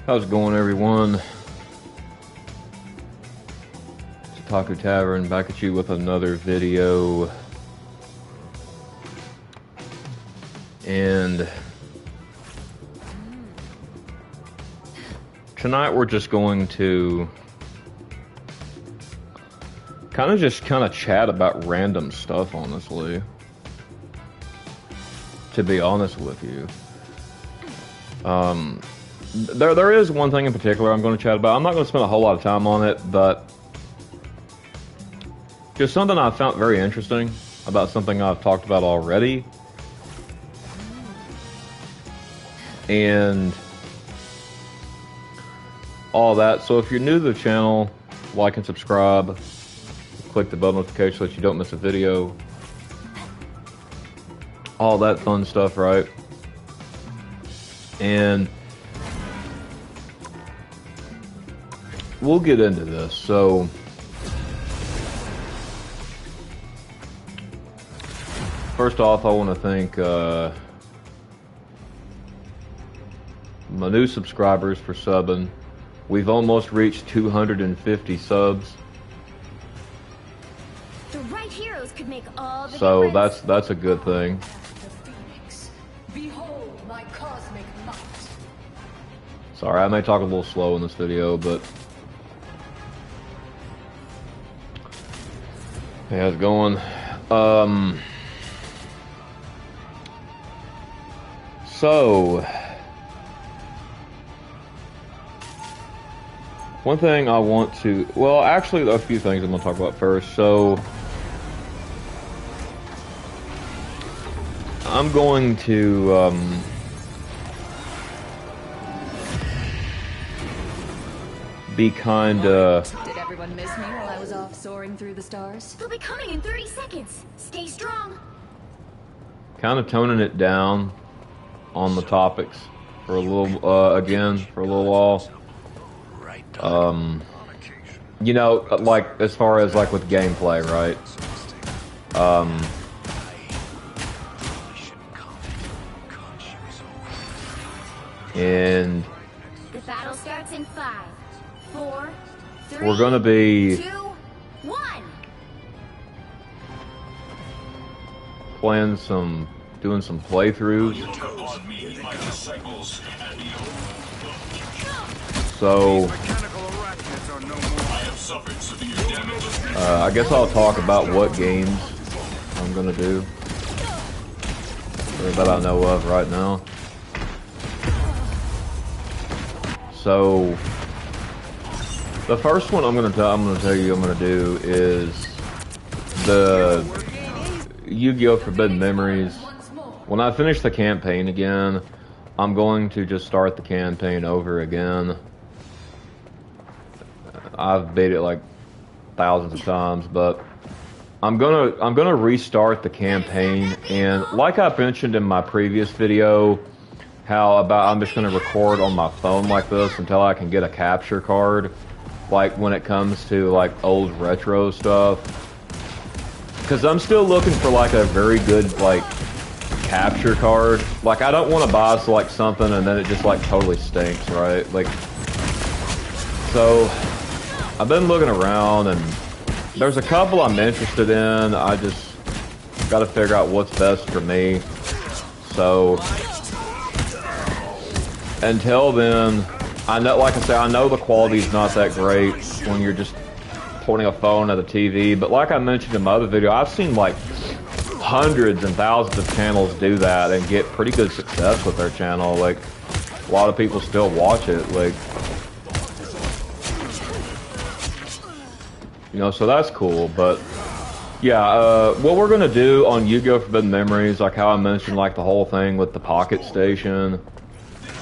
How's it going, everyone? It's Otaku Tavern back at you with another video. And tonight we're just going to kind of chat about random stuff, honestly. To be honest with you. There is one thing in particular I'm going to chat about. I'm not going to spend a whole lot of time on it, but just something I found very interesting about something I've talked about already. And all that. So if you're new to the channel, like and subscribe. Click the bell notification so that you don't miss a video. All that fun stuff, right? And we'll get into this. So first off, I want to thank my new subscribers for subbing. We've almost reached 250 subs. The right heroes could make all the So difference. that's a good thing. Behold my cosmic might. Sorry, I may talk a little slow in this video, but hey, how's it going? So one thing I want to, well, actually a few things I'm going to talk about first. So I'm going to be kind of... Did everyone miss me while I was off soaring through the stars? They'll be coming in 30 seconds. Stay strong. kind of toning it down on the topics for a little, again, for a little while. You know, like, as far as, like, with gameplay, right? And The battle starts in 5, 4, 3, we're gonna be 2, 1. playing doing some playthroughs. So, I guess I'll talk about what games I'm gonna do, or that I know of right now. So, the first one I'm gonna tell you I'm gonna do is the Yu-Gi-Oh! Forbidden Memories. When I finish the campaign again, I'm going to just start the campaign over again. I've beat it like thousands of times, but I'm gonna restart the campaign. And like I mentioned in my previous video, I'm just gonna record on my phone like this until I can get a capture card, like when it comes to like old retro stuff. Because I'm still looking for like a very good like capture card. Like I don't want to buy like something and then it just like totally stinks, right? Like, so I've been looking around and there's a couple I'm interested in. I just got to figure out what's best for me. So until then, I know, like I say, I know the quality's not that great when you're just pointing a phone at the TV, but like I mentioned in my other video, I've seen like hundreds and thousands of channels do that and get pretty good success with their channel. Like, a lot of people still watch it, like, you know, so that's cool. But yeah, what we're gonna do on Yu-Gi-Oh! Forbidden Memories, like how I mentioned, like the whole thing with the Pocket Station,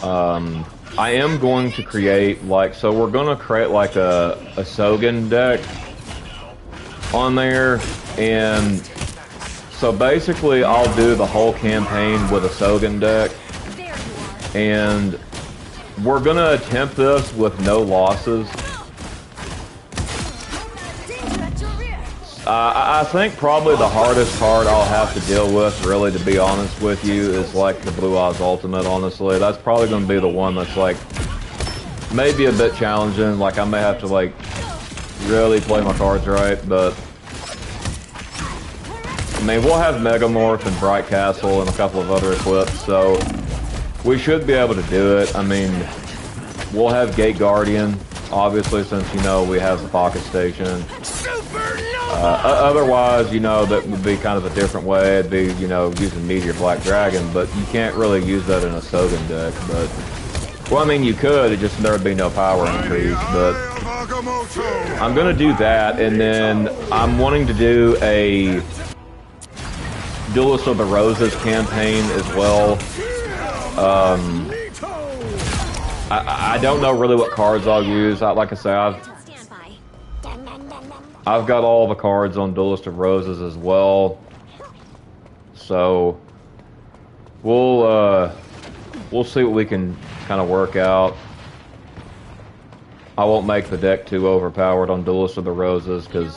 I am going to create, like, so we're gonna create like a Sogen deck on there, and so basically I'll do the whole campaign with a Sogen deck, and we're gonna attempt this with no losses. I think probably the hardest part I'll have to deal with, really, to be honest with you, is like the Blue Eyes Ultimate, honestly. That's probably going to be the one that's like maybe a bit challenging. Like I may have to like really play my cards right, but I mean we'll have Megamorph and Bright Castle and a couple of other equips, so we should be able to do it. I mean, we'll have Gate Guardian, obviously, since you know we have the Pocket Station. Otherwise, you know, that would be kind of a different way. It'd be, you know, using Meteor Black Dragon, but you can't really use that in a Sogan deck. But well, I mean, you could. It just there would be no power increase. But I'm gonna do that, and then I'm wanting to do a Duelist of the Roses campaign as well. I don't know really what cards I'll use. Like I say, I've got all the cards on Duelist of Roses as well. So we'll see what we can kind of work out. I won't make the deck too overpowered on Duelist of the Roses because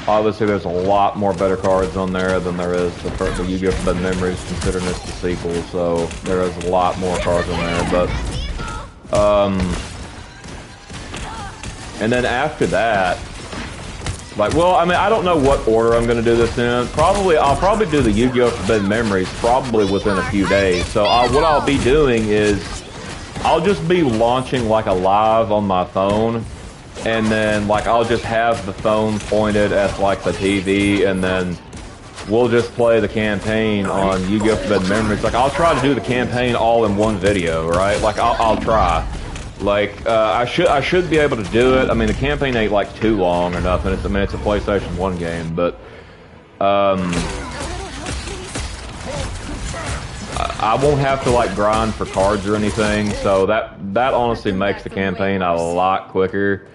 obviously there's a lot more better cards on there than there is the Yu-Gi-Oh! Forbidden Memories, considering it's the sequel. So there is a lot more cards on there, but and then after that, like, well, I mean, I don't know what order I'm going to do this in. I'll probably do the Yu-Gi-Oh! Forbidden Memories probably within a few days. So what I'll be doing is I'll just be launching like a live on my phone, and then like I'll just have the phone pointed at like the TV, and then we'll just play the campaign on Yu-Gi-Oh! Forbidden Memories. Like, I'll try to do the campaign all in one video, right? Like, I'll try. Like, I should be able to do it. I mean, the campaign ain't like too long or nothing. It's a PlayStation 1 game, but I won't have to like grind for cards or anything. So that honestly makes the campaign a lot quicker.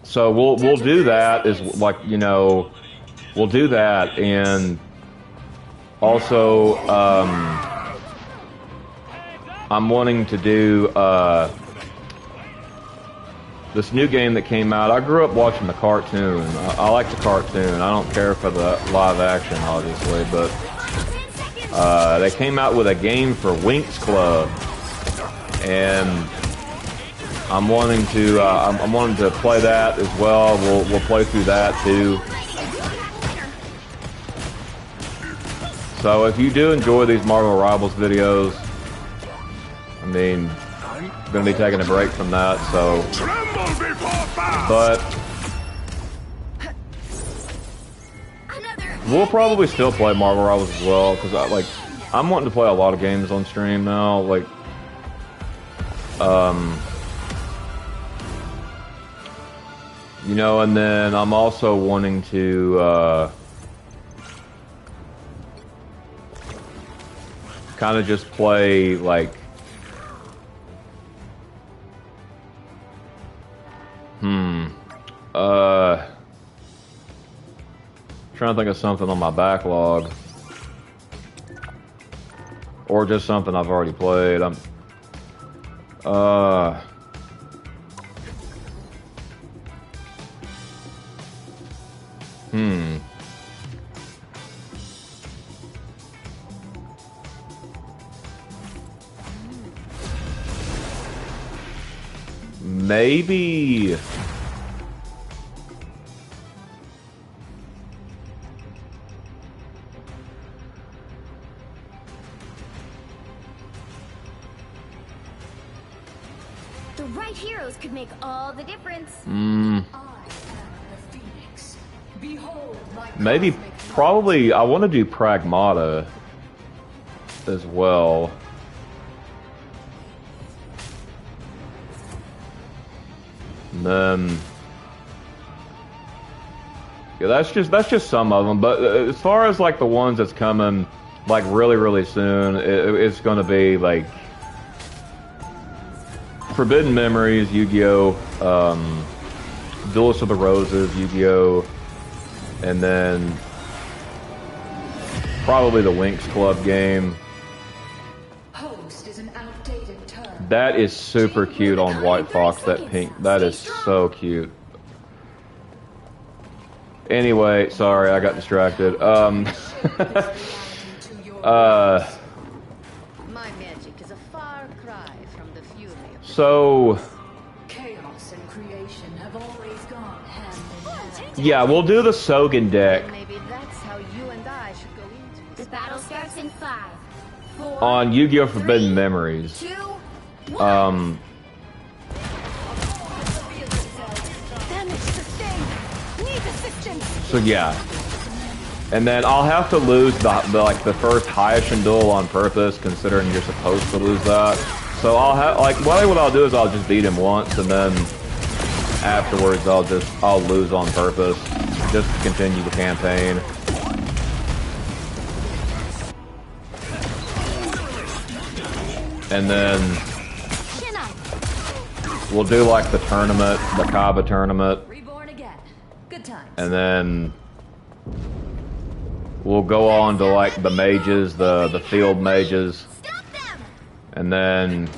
So we'll do that, is like, you know, we'll do that, and also I'm wanting to do this new game that came out. I grew up watching the cartoon. I like the cartoon. I don't care for the live action, obviously, but they came out with a game for Winx Club, and I'm wanting to play that as well. We'll play through that too. So if you do enjoy these Marvel Rivals videos, I mean, I'm gonna be taking a break from that. So, but we'll probably still play Marvel Rivals as well, because I'm wanting to play a lot of games on stream now. Like, you know, and then I'm also wanting to kind of just play like trying to think of something on my backlog, or just something I've already played. Maybe the right heroes could make all the difference. Maybe, probably, I want to do Pragmata as well. And then, yeah, that's just some of them. But as far as like the ones that's coming, like really soon, it's going to be like Forbidden Memories, Yu-Gi-Oh, Duelist of the Roses, Yu-Gi-Oh, and then probably the Winx Club game. That is super cute on White Fox, that pink. That is so cute. Anyway, sorry, I got distracted. My magic is a far cry So Chaos and creation have always gone hand in hand. yeah, we'll do the Sogen deck Maybe that's how you and I should go into The this. battle starts in 5, 4, on Yu-Gi-Oh! Forbidden Memories. 2, 1. Damage sustained. Need assistance. So yeah. And then I'll have to lose the first Hayashin duel on purpose, considering you're supposed to lose that. So I'll have what I'll do is I'll just beat him once, and then afterwards I'll lose on purpose, just to continue the campaign. And then we'll do like the tournament, the Kaba tournament, Reborn again. Good times. and then we'll go on to like the mages, the field mages, and then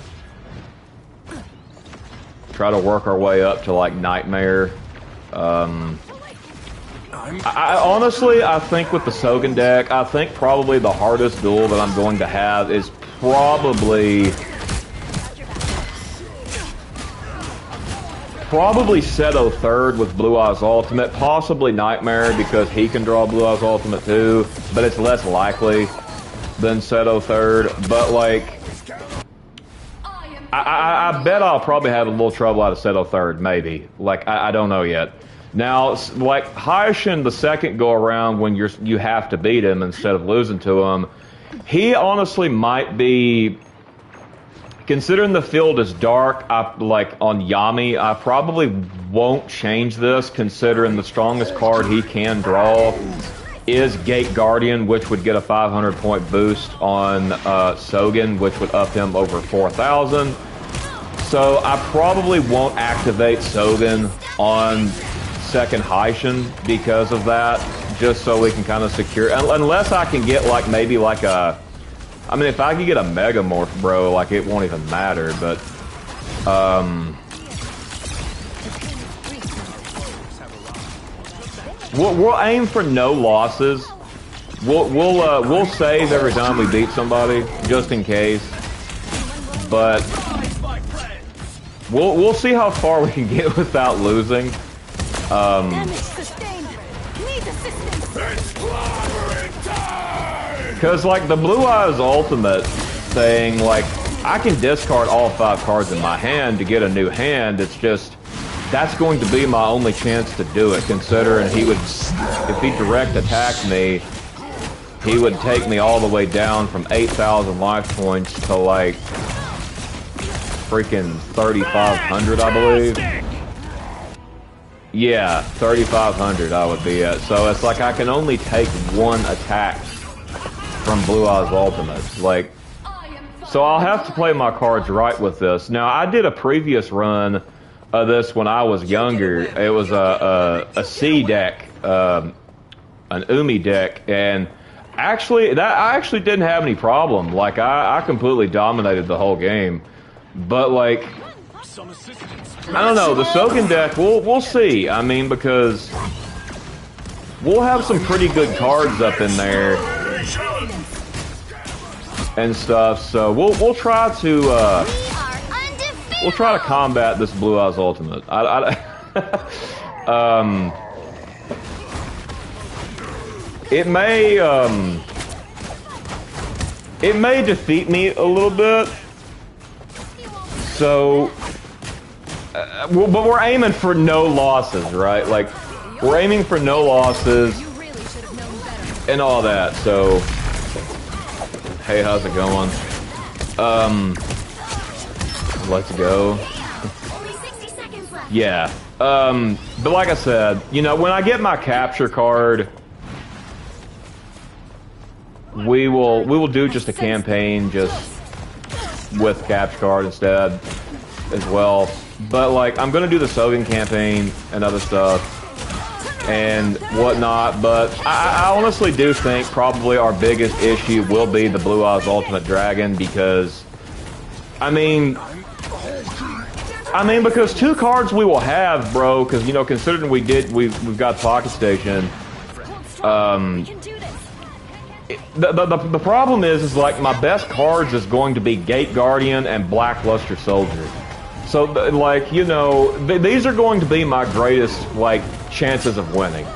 try to work our way up to like Nightmare. I honestly, I think with the Sogen deck, I think probably the hardest duel that I'm going to have is probably Seto third with Blue Eyes Ultimate, possibly Nightmare because he can draw Blue Eyes Ultimate too, but it's less likely than Seto third. But like, I bet I'll probably have a little trouble out of Seto third, maybe. Like, I don't know yet. Now, like Hayashin the second go around when you have to beat him instead of losing to him, he honestly might be. Considering the field is dark, like on Yami, I probably won't change this, considering the strongest card he can draw is Gate Guardian, which would get a 500 point boost on Sogen, which would up him over 4,000. So I probably won't activate Sogen on second Hayashin because of that, just so we can kind of secure, unless I can get like maybe like a, I mean, if I could get a Megamorph, bro, like it won't even matter. But we'll aim for no losses. We'll save every time we beat somebody, just in case. But we'll see how far we can get without losing. Damage sustained. Need assistance. Because, like, the Blue Eyes Ultimate thing, like, I can discard all 5 cards in my hand to get a new hand. It's just, that's going to be my only chance to do it, considering he would, if he direct attacked me, he would take me all the way down from 8,000 life points to, like, freaking 3,500, I believe. Yeah, 3,500 I would be at. So it's like I can only take 1 attack from Blue Eyes Ultimate. Like, so I'll have to play my cards right with this. Now, I did a previous run of this when I was younger. It was a C deck, an Umi deck, and actually, I actually didn't have any problem. Like, I completely dominated the whole game. But like, I don't know, the Sogen deck, we'll see. I mean, because we'll have some pretty good cards up in there and stuff. So we'll try to combat this Blue Eyes Ultimate. It may defeat me a little bit. So, but we're aiming for no losses, right? Like, we're aiming for no losses and all that. So, hey, how's it going? Let's go. Yeah. But like I said, you know, when I get my capture card, we will do just a campaign just with capture card instead as well. But like, I'm gonna do the Sogen campaign and other stuff and whatnot, but I honestly do think probably our biggest issue will be the Blue Eyes Ultimate Dragon, because I mean because 2 cards we will have, bro, because, you know, considering we've got Pocket Station, the problem is like my best cards is going to be Gate Guardian and Blackluster Soldier. So, like, you know, these are going to be my greatest, like, chances of winning.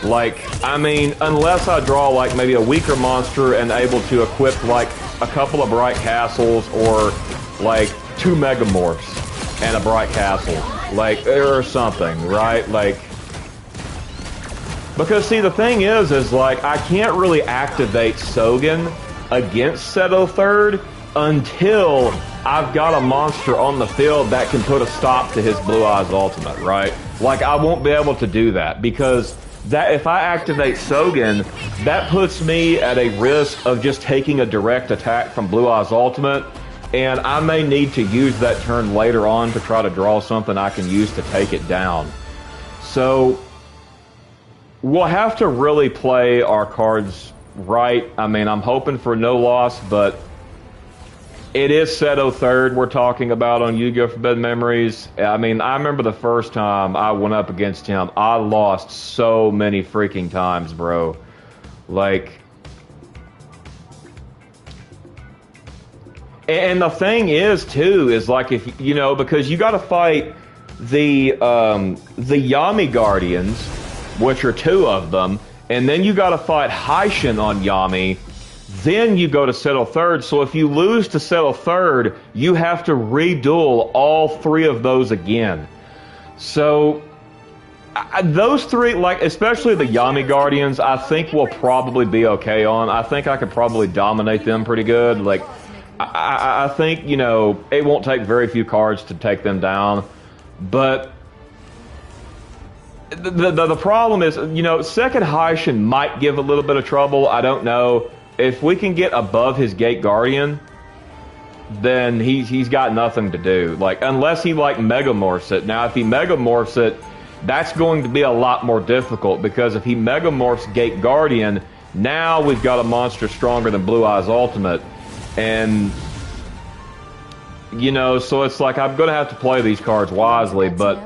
Like, I mean, unless I draw, like, maybe a weaker monster and able to equip, like, a couple of Bright Castles or, like, 2 Megamorphs and a Bright Castle. Like, or something, right? Like, because, see, the thing is, like, I can't really activate Sogen against Seto Third until I've got a monster on the field that can put a stop to his Blue Eyes ultimate, right? Like, I won't be able to do that, because that if I activate Sogen, that puts me at a risk of just taking a direct attack from Blue Eyes ultimate, and I may need to use that turn later on to try to draw something I can use to take it down. So, we'll have to really play our cards right. I mean, I'm hoping for no loss, but it is Seto Third we're talking about on Yu-Gi-Oh! Forbidden Memories. I mean, I remember the first time I went up against him, I lost so many freaking times, bro. Like, and the thing is, too, is like, if you know, because you got to fight the Yami Guardians, which are 2 of them, and then you got to fight Haishin on Yami. Then you go to Settle Third, so if you lose to Settle Third, you have to reduel all 3 of those again. So, those 3, like, especially the Yami Guardians, I think we'll probably be okay on. I think I could probably dominate them pretty good. Like, I think, you know, it won't take very few cards to take them down. But the problem is, you know, second Haishin might give a little bit of trouble. I don't know. If we can get above his Gate Guardian, then he's got nothing to do. Like, unless he, like, Megamorphs it. Now, if he Megamorphs it, that's going to be a lot more difficult, because if he Megamorphs Gate Guardian, now we've got a monster stronger than Blue Eyes Ultimate. And, you know, so it's like, I'm going to have to play these cards wisely, but,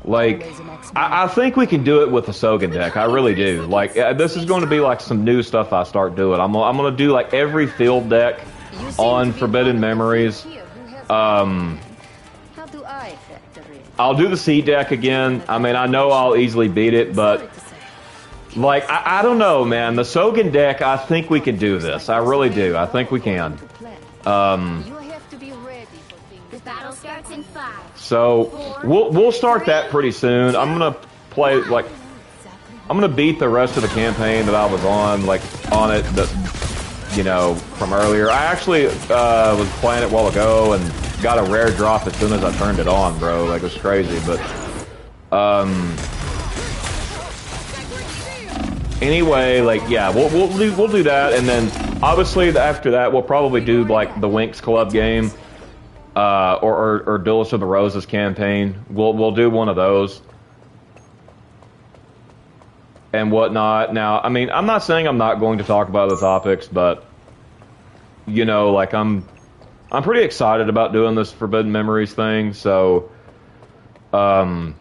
like, I think we can do it with the Sogen deck. I really do. Like, this is going to be like some new stuff I start doing. I'm going to do like every field deck on Forbidden Memories. I'll do the C deck again. I mean, I know I'll easily beat it, but like, I don't know, man. The Sogen deck, I think we can do this. I really do. I think we can. Battle starts in 5. So we'll start that pretty soon. I'm gonna play, like, I'm gonna beat the rest of the campaign that I was on, like, on it, that, you know, from earlier. I actually was playing it a while ago and got a rare drop as soon as I turned it on, bro. Like, it was crazy. But anyway, like, yeah, we'll do that, and then obviously after that we'll probably do like the Winx Club game. Or Duelist of the Roses campaign. We'll do one of those and whatnot. Now, I mean, I'm not saying I'm not going to talk about the topics, but you know, like, I'm pretty excited about doing this Forbidden Memories thing. So, but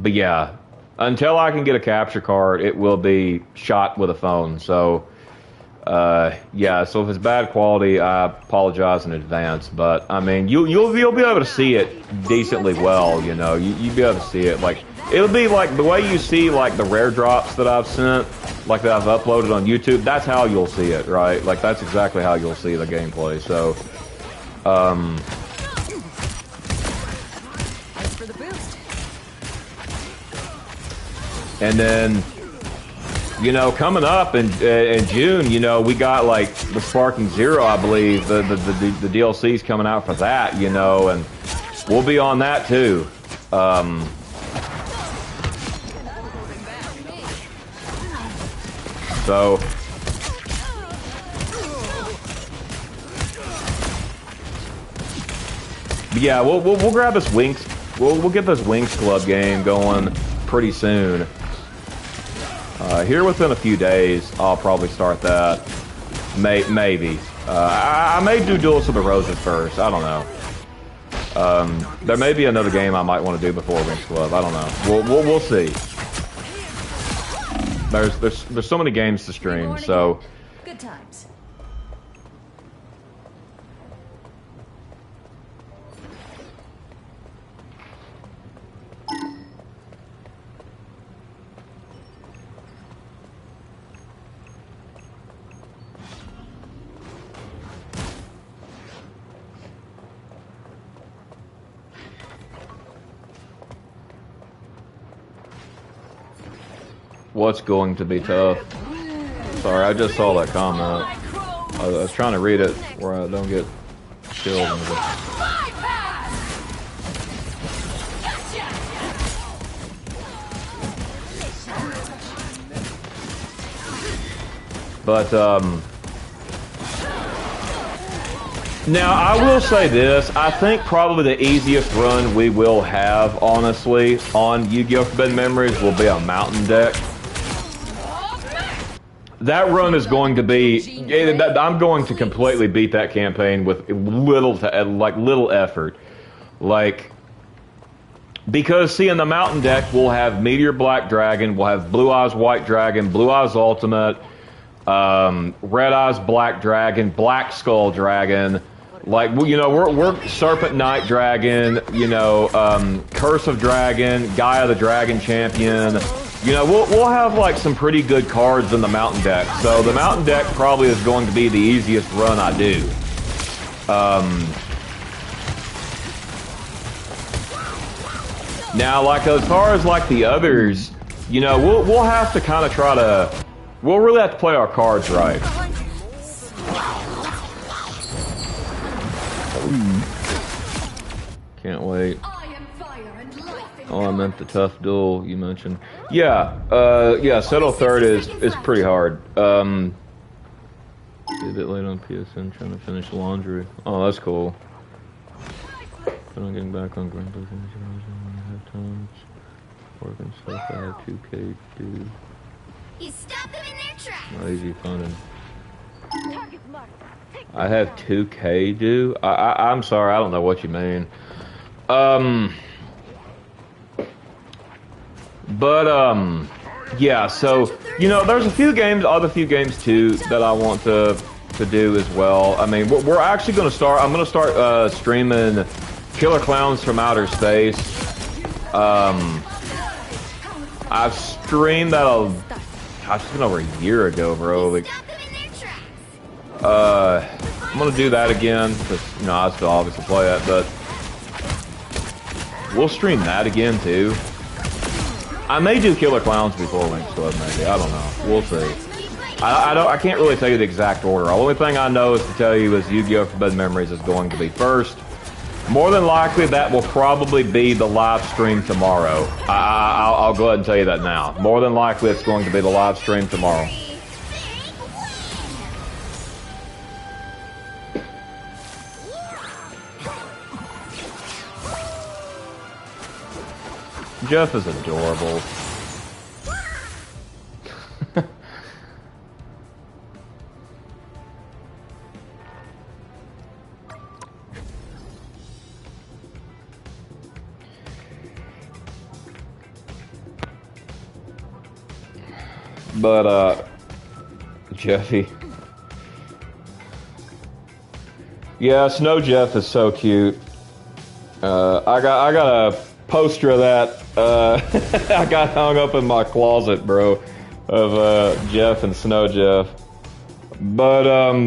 yeah, until I can get a capture card, it will be shot with a phone. So. Yeah, so if it's bad quality, I apologize in advance, but I mean, you'll be able to see it decently well, you know, you'll be able to see it, like, it'll be like the way you see, like, the rare drops that I've sent, like, that I've uploaded on YouTube, that's how you'll see it, right? Like, that's exactly how you'll see the gameplay, so, and then, you know, coming up in June, you know, we got like the Sparking Zero, I believe, the DLC's coming out for that, you know, and we'll be on that too. So, yeah, we'll grab this Winx. We'll get this Winx Club game going pretty soon. Here within a few days, I'll probably start that. Maybe. I may do Duels of the Roses first. I don't know. There may be another game I might want to do before Winx Club. I don't know. We'll see. There's so many games to stream, so. Good times. What's going to be tough? Sorry, I just saw that comment. I was trying to read it where I don't get killed. But, now, I will say this. I think probably the easiest run we will have, honestly, on Yu-Gi-Oh! Forbidden Memories will be a mountain deck. That run is going to be... I'm going to completely beat that campaign with little effort. Like... Because, see, in the mountain deck, we'll have Meteor Black Dragon, we'll have Blue Eyes White Dragon, Blue Eyes Ultimate, Red Eyes Black Dragon, Black Skull Dragon, like, you know, we're Serpent Knight Dragon, you know, Curse of Dragon, Gaia the Dragon Champion. You know, we'll have like some pretty good cards in the mountain deck. So the mountain deck probably is going to be the easiest run I do. Now, like as far as like the others, you know, we'll have to kind of try to. We'll really have to play our cards right. Can't wait. Oh, I meant the tough duel you mentioned. Yeah, yeah, Settle Third is pretty hard. A bit late on PSN trying to finish laundry. Oh, that's cool. But I'm getting back on Grand Blue things I have times. Working stuff I have 2K to do. You stop them in their tracks. Not easy finding. I have 2K due? I'm sorry, I don't know what you mean. Yeah, so, you know, there's a few games, other few games too, that I want to do as well. I mean, we're actually going to start, I'm going to start streaming Killer Clowns from Outer Space. I've streamed that gosh, it's been over a year ago, bro. Like, I'm gonna do that again because, you know, I still obviously play it, but we'll stream that again too. I may do Killer Clowns before Link's Club, maybe. I don't know. We'll see. I can't really tell you the exact order. The only thing I know is to tell you is Yu-Gi-Oh! Forbidden Memories is going to be first. More than likely, that will probably be the live stream tomorrow. I'll go ahead and tell you that now. More than likely, it's going to be the live stream tomorrow. Jeff is adorable. But, Jeffy. Yeah, Snow Jeff is so cute. I got a poster of that. I got hung up in my closet, bro, of Jeff and Snow Jeff. But,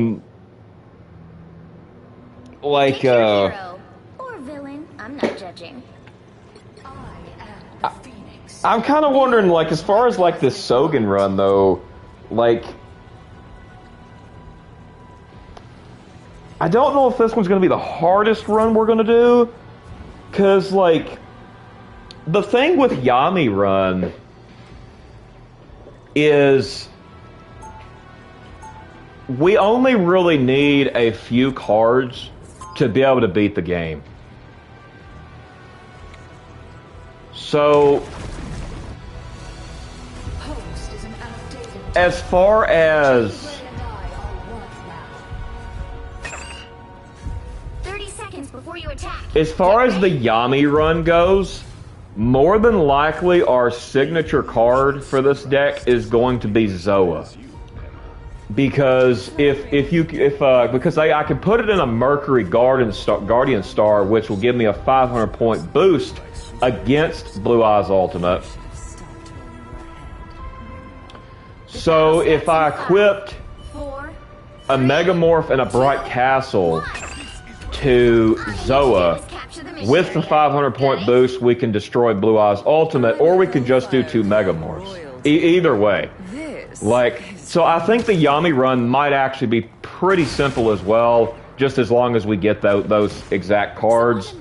like, hero or villain, I'm not judging. I'm kind of wondering, like, as far as, like, this Sogen run, though, like, I don't know if this one's going to be the hardest run we're going to do, because, like, the thing with Yami run is we only really need a few cards to be able to beat the game. So, as far as 30 seconds before you attack. as far as the Yami run goes, more than likely our signature card for this deck is going to be Zoa. Because because I can put it in a Mercury Guardian Star, which will give me a 500 point boost against Blue Eyes Ultimate. So if I equipped a Megamorph and a Bright Castle to Zoa, with the 500 point boost, we can destroy Blue Eyes Ultimate, or we can just do 2 Megamorphs. Either way. This. Like, so I think the Yami run might actually be pretty simple as well, just as long as we get those exact cards.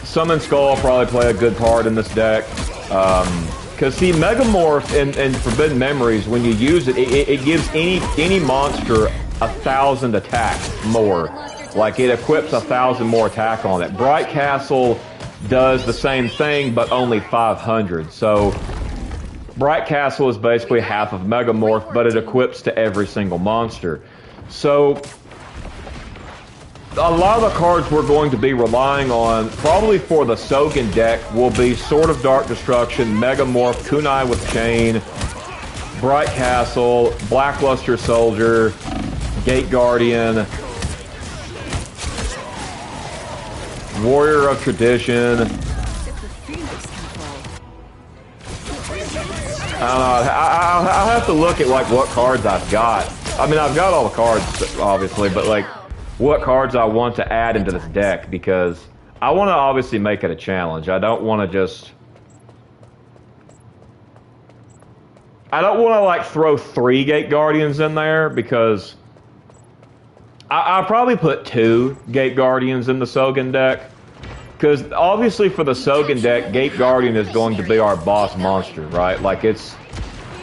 Summon Skull will probably play a good part in this deck. Because see, Megamorph in Forbidden Memories, when you use it, it gives any monster 1,000 attack more. Like, it equips 1,000 more attack on it. Bright Castle does the same thing, but only 500. So, Bright Castle is basically half of Megamorph, but it equips to every single monster. So, a lot of the cards we're going to be relying on, probably for the Sogen deck, will be Sword of Dark Destruction, Megamorph, Kunai with Chain, Bright Castle, Blackluster Soldier, Gate Guardian, Warrior of Tradition. I don't know. I'll have to look at like what cards I've got. I mean, I've got all the cards, obviously, but like what cards I want to add into this deck, because I want to obviously make it a challenge. I don't want to just... I don't want to like throw 3 Gate Guardians in there, because I'll probably put 2 Gate Guardians in the Sogen deck. Because obviously for the Sogen deck, Gate Guardian is going to be our boss monster, right? Like it's...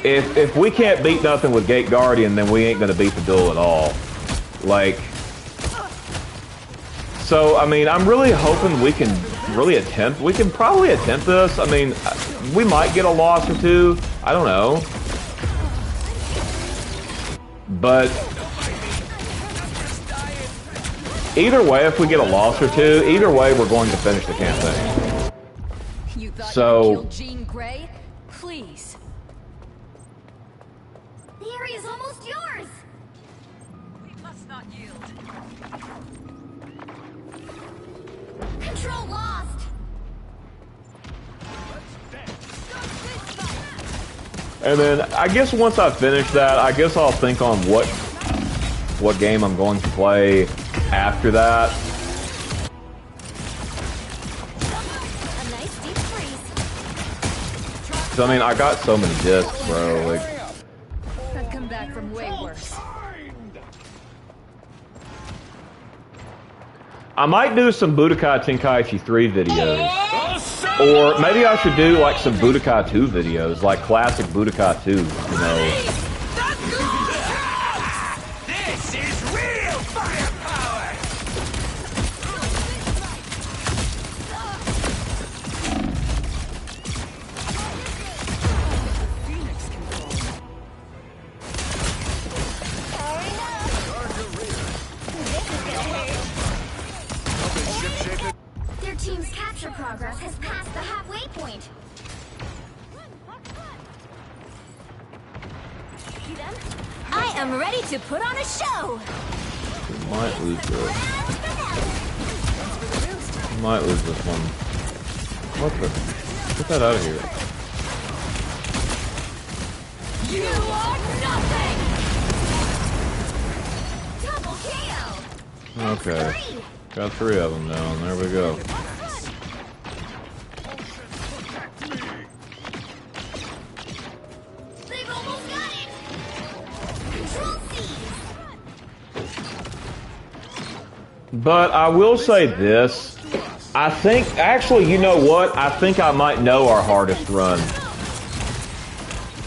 If we can't beat nothing with Gate Guardian, then we ain't going to beat the duel at all. Like... So, I mean, I'm really hoping we can we can probably attempt this. I mean, we might get a loss or 2. I don't know. But either way, if we get a loss or 2, either way, we're going to finish the campaign. You thought So- you killed Jean Grey? Please. The area is almost yours. We must not yield. Control lost. And then, I guess once I finish that, I guess I'll think on what game I'm going to play after that. A nice deep freeze. 'Cause, I mean, I got so many discs, bro. Like, I've come back from way worse. I might do some Budokai Tenkaichi 3 videos. Or maybe I should do like some Budokai 2 videos, like classic Budokai 2, you know. This is real firepower! Phoenix control. Their team's capture progress has passed the halfway point. See them? I am ready to put on a show. Might lose this. Might lose this one. What the? Get that out of here. You are nothing. Double KO. Okay. Got 3 of them down. There we go. They've almost got it. Control C. But I will say this. I think, actually, you know what? I think I might know our hardest run.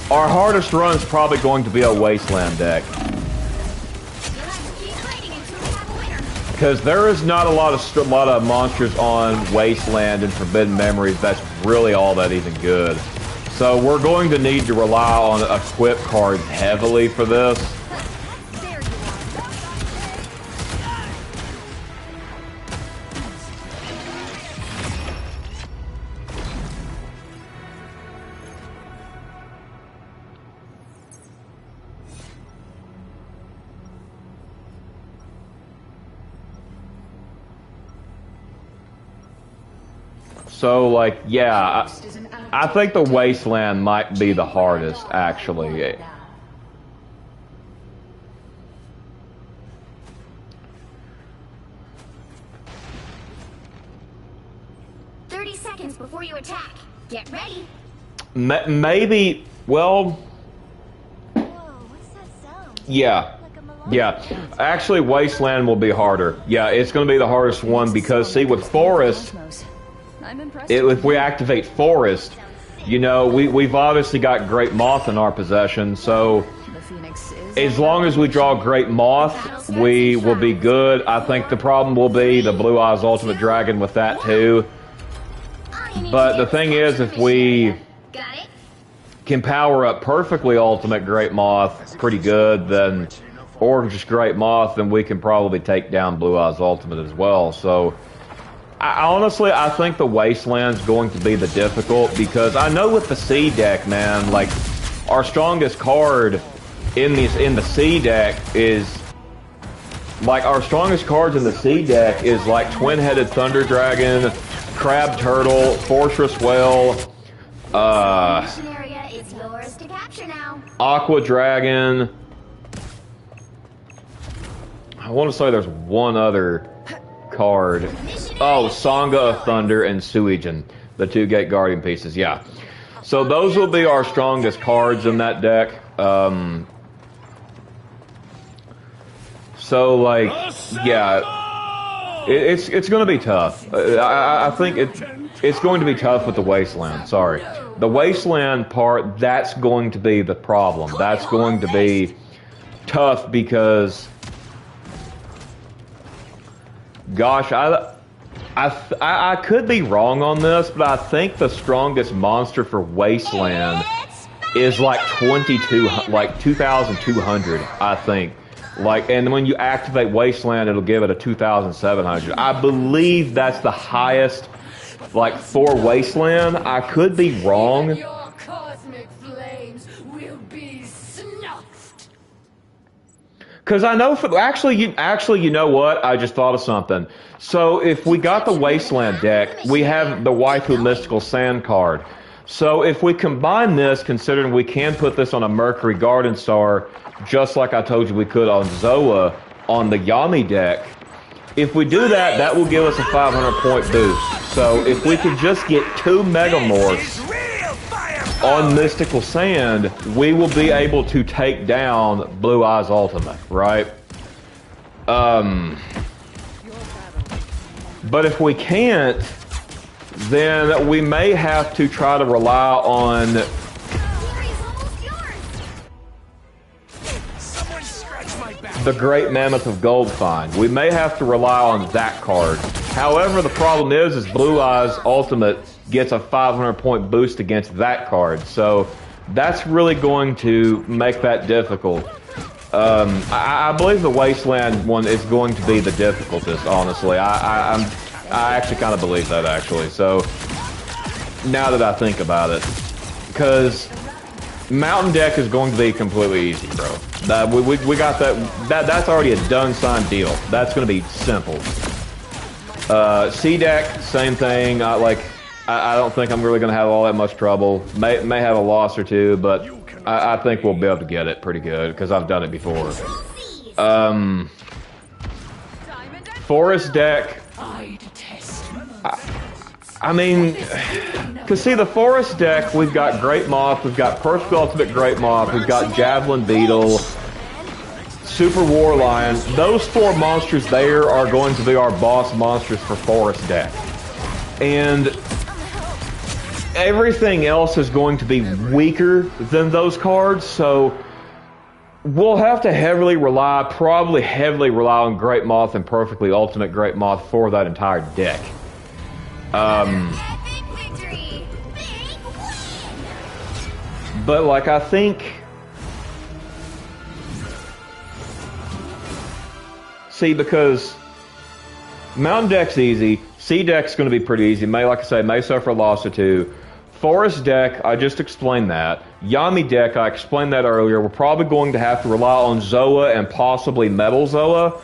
Our hardest run is probably going to be a Wasteland deck. You'll have to keep fighting until we have a winner. Because there is not a lot of monsters on Wasteland and Forbidden Memories that's really all that even good. So we're going to need to rely on equip cards heavily for this. There you are. So, like, yeah, I think the Wasteland might be the hardest, actually. 30 seconds before you attack. Get ready. maybe. Well, Whoa, what's that sound? yeah. Like a melodic Yeah, actually, Wasteland will be harder. Yeah, it's going to be the hardest one because, see, with Forest, I'm impressed. if we activate Forest, you know, we've obviously got Great Moth in our possession, so The Phoenix is as long as we draw Great Moth, we will be good. I think the problem will be the Blue Eyes Ultimate Dragon with that, too. But the thing is, if we Got it? can power up perfectly Ultimate Great Moth pretty good, then, or just Great Moth, then we can probably take down Blue Eyes Ultimate as well. So, honestly, I think the Wasteland's going to be the difficult, because I know with the C deck, man, like, our strongest card in the C deck is, like, our strongest cards in the C deck is, like, Twin-Headed Thunder Dragon, Crab Turtle, Fortress Whale, Mission area is yours to capture now. Aqua Dragon. I want to say there's one other card. Oh, Sangha of Thunder and Suijin, the 2 Gate Guardian pieces. Yeah. So those will be our strongest cards in that deck. So like, yeah, it's going to be tough. I think it's going to be tough with the Wasteland. Sorry, the Wasteland part, that's going to be the problem. That's going to be tough because, gosh, I could be wrong on this, but I think the strongest monster for Wasteland is like 2,200, I think. Like, and when you activate Wasteland, it'll give it a 2,700. I believe that's the highest, like, for Wasteland. I could be wrong. Your cosmic flames will be snuffed. Because I know for actually, you know what? I just thought of something. So if we got the Wasteland deck, we have the Waifu Mystical Sand card. So if we combine this, considering we can put this on a Mercury Garden Star, just like I told you we could on Zoa on the Yami deck, if we do that, that will give us a 500-point boost. So if we could just get 2 Megamorphs on Mystical Sand, we will be able to take down Blue Eyes Ultimate, right? But if we can't, then we may have to try to rely on the Great Mammoth of Gold Find. We may have to rely on that card. However, the problem is Blue Eyes Ultimate gets a 500-point boost against that card. So that's really going to make that difficult. I believe the Wasteland one is going to be the difficultest, honestly. I actually kind of believe that, actually. So, now that I think about it. Because Mountain Deck is going to be completely easy, bro. We got that. That's already a done, signed deal. That's going to be simple. C Deck, same thing. I don't think I'm really going to have all that much trouble. May have a loss or two, but I think we'll be able to get it pretty good because I've done it before. Forest Deck. I mean, to see the Forest deck, we've got Great Moth, we've got Perfect Ultimate Great Moth, we've got Javelin Beetle, Super War Lion. Those 4 monsters there are going to be our boss monsters for Forest deck. And everything else is going to be weaker than those cards, so we'll have to probably heavily rely on Great Moth and Perfectly Ultimate Great Moth for that entire deck. But like, I think, see, because Mountain Deck's easy, C Deck's going to be pretty easy. Like I say, may suffer a loss or two. Forest Deck, I just explained that. Yami Deck, I explained that earlier. We're probably going to have to rely on Zoa and possibly Metal Zoa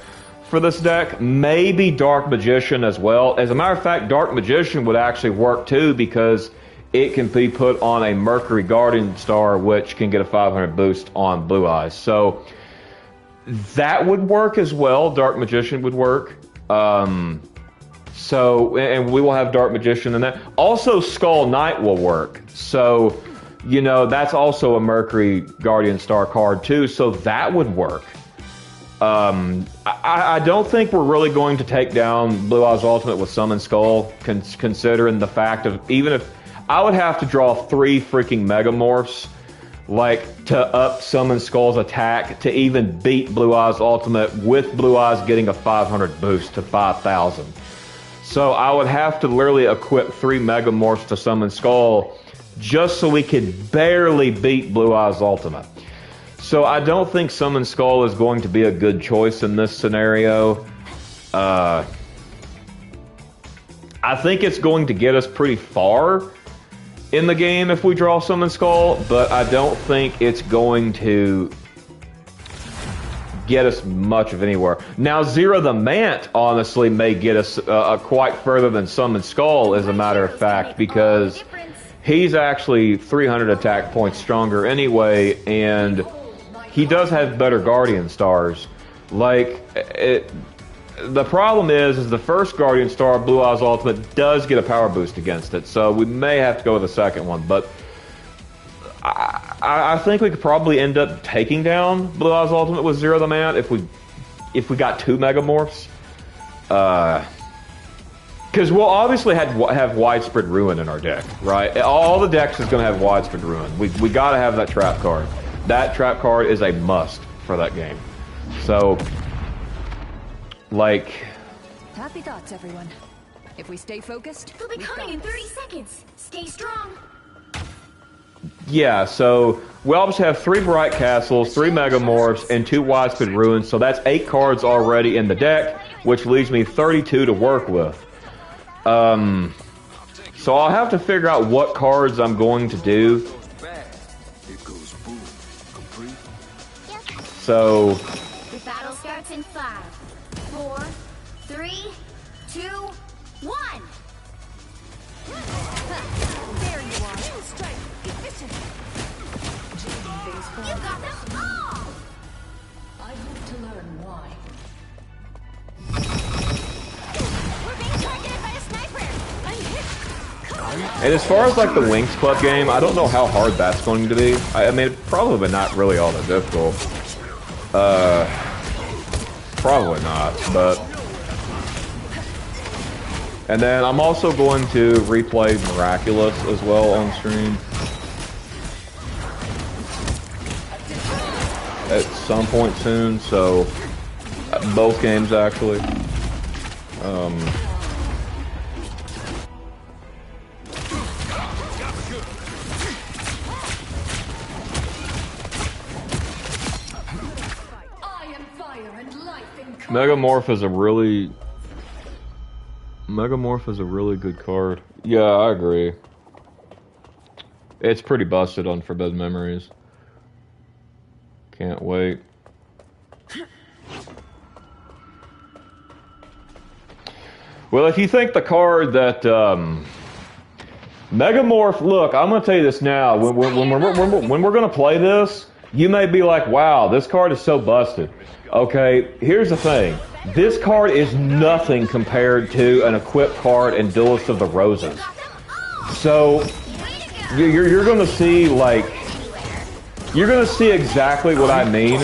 for this deck. Maybe Dark Magician as well. As a matter of fact, Dark Magician would actually work too because it can be put on a Mercury Guardian Star, which can get a 500 boost on Blue Eyes. So that would work as well. Dark Magician would work. So, and we will have Dark Magician in that. Also, Skull Knight will work. So you know, that's also a Mercury Guardian Star card too, so that would work. I don't think we're really going to take down Blue Eyes Ultimate with Summon Skull, considering the fact of, even if I would have to draw 3 freaking Megamorphs, like, to up Summon Skull's attack to even beat Blue Eyes Ultimate, with Blue Eyes getting a 500 boost to 5,000. So I would have to literally equip 3 Megamorphs to Summon Skull just so we could barely beat Blue Eyes Ultimate. So I don't think Summon Skull is going to be a good choice in this scenario. I think it's going to get us pretty far in the game if we draw Summon Skull, but I don't think it's going to get us much of anywhere. Now, Zero the Mant honestly may get us quite further than Summon Skull, as a matter of fact, because he's actually 300 attack points stronger anyway, and he does have better Guardian Stars. Like, the problem is the first Guardian Star, Blue Eyes Ultimate, does get a power boost against it, so we may have to go with the second one, but I think we could probably end up taking down Blue Eyes Ultimate with Zero the Mant if we got 2 Megamorphs. Because we'll obviously have Widespread Ruin in our deck, right? All the decks is going to have Widespread Ruin. We got to have that trap card. That trap card is a must for that game. So, like... Happy thoughts, everyone. If we stay focused... They'll be coming in 30 seconds. Stay strong. Yeah, so we obviously have 3 Bright Castles, 3 Megamorphs, and 2 Widespread Ruins, so that's 8 cards already in the deck, which leaves me 32 to work with. So I'll have to figure out what cards I'm going to do. So... The battle starts in 5, 4, 3, 2, 1. There you are. Strike. Efficient. You got them all! I hope to learn why. We're being targeted by a sniper! I'm hit! And as far as like the Winx Club game, I don't know how hard that's going to be. I mean, probably not really all that difficult. Probably not, but... And then I'm also going to replay Miraculous as well on stream. At some point soon, so... both games, actually. Megamorph is a really good card. Yeah, I agree. It's pretty busted on Forbidden Memories. Can't wait. Well, if you think the card that Megamorph, look, I'm gonna tell you this now. When we're gonna play this, you may be like, "Wow, this card is so busted." Okay, here's the thing. This card is nothing compared to an equipped card in Duelist of the Roses. So, you're going to see, like... You're going to see exactly what I mean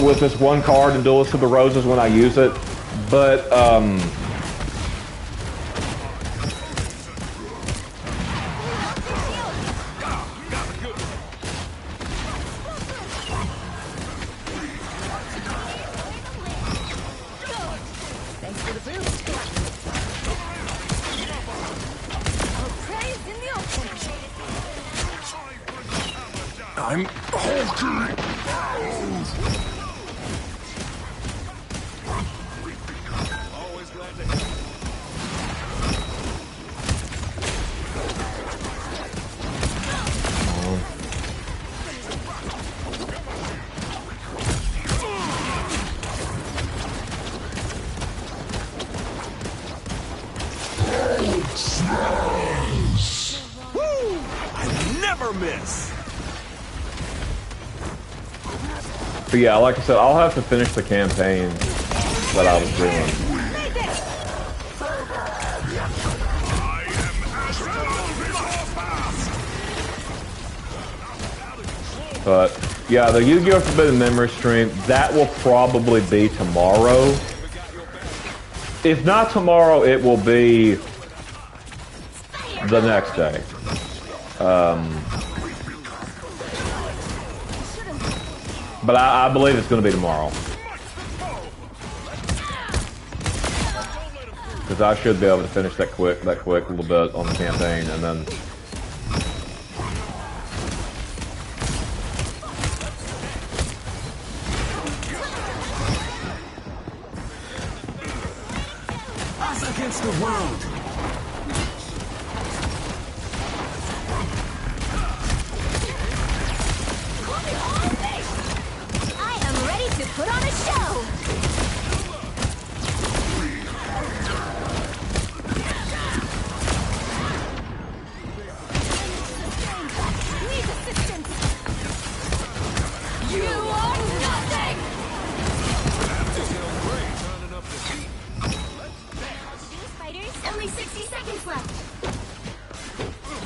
with this one card in Duelist of the Roses when I use it. But, I'm hulking. Always glad to help. Woo! I never miss. but yeah, like I said, I'll have to finish the campaign that I was doing. I am Astro. But yeah, the Yu-Gi-Oh! Forbidden Memory stream, that will probably be tomorrow. If not tomorrow, it will be the next day. But I believe it's going to be tomorrow. Because I should be able to finish that quick a little bit on the campaign, and then... Us against the world. I am ready to put on a show. Need assistance. You are nothing. Fighters, only 60 seconds left.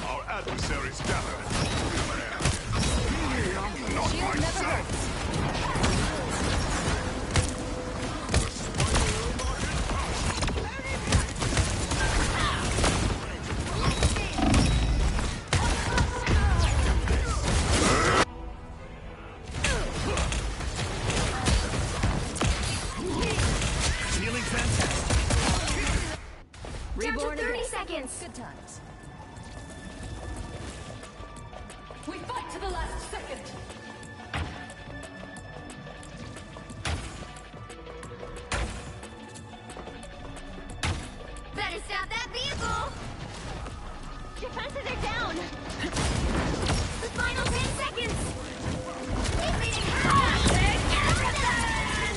Our adversaries gather. Shield never hurts. Feeling fantastic. Down Reborn to 30 again. seconds. Good times. We fight to the last second. Better stop that vehicle. Defenses are down. The final 10 seconds. Keep beating her. Take everything.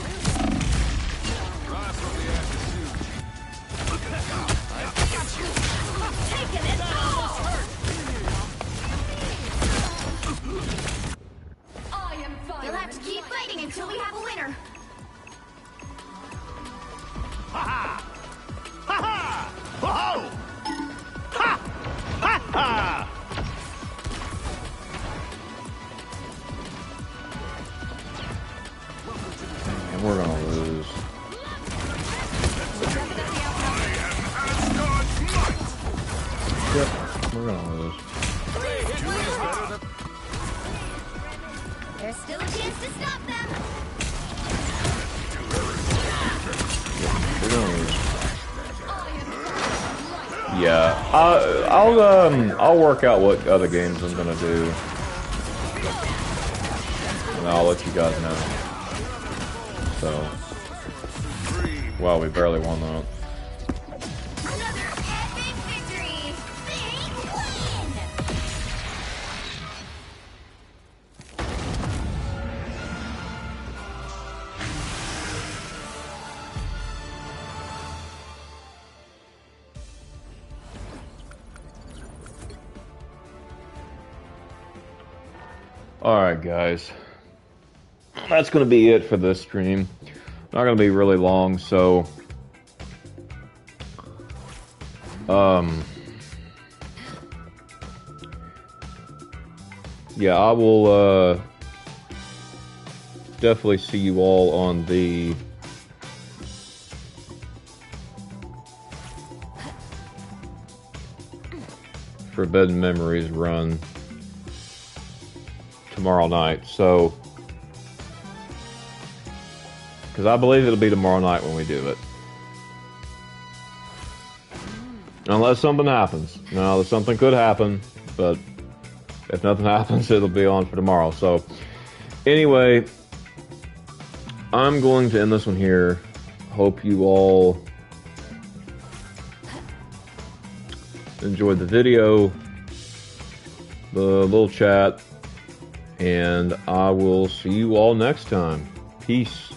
Rise from the ashes, Taking it all. I am fire. You'll have to keep fighting until we have a winner. Ha ha! Ho-ho! Ha! Ha ha! And we're gonna lose. Yep, we're gonna lose. There's still a chance to stop them. We're gonna lose. Yeah, I'll work out what other games I'm gonna do, and I'll let you guys know. So, wow, we barely won that. Another epic victory. Big win. Alright guys, that's going to be it for this stream. Not going to be really long, so yeah, I will definitely see you all on the Forbidden Memories run tomorrow night, so because I believe it'll be tomorrow night when we do it, unless something happens. Now, something could happen, but if nothing happens, it'll be on for tomorrow. So anyway, I'm going to end this one here. Hope you all enjoyed the video, the little chat, and I will see you all next time. Peace.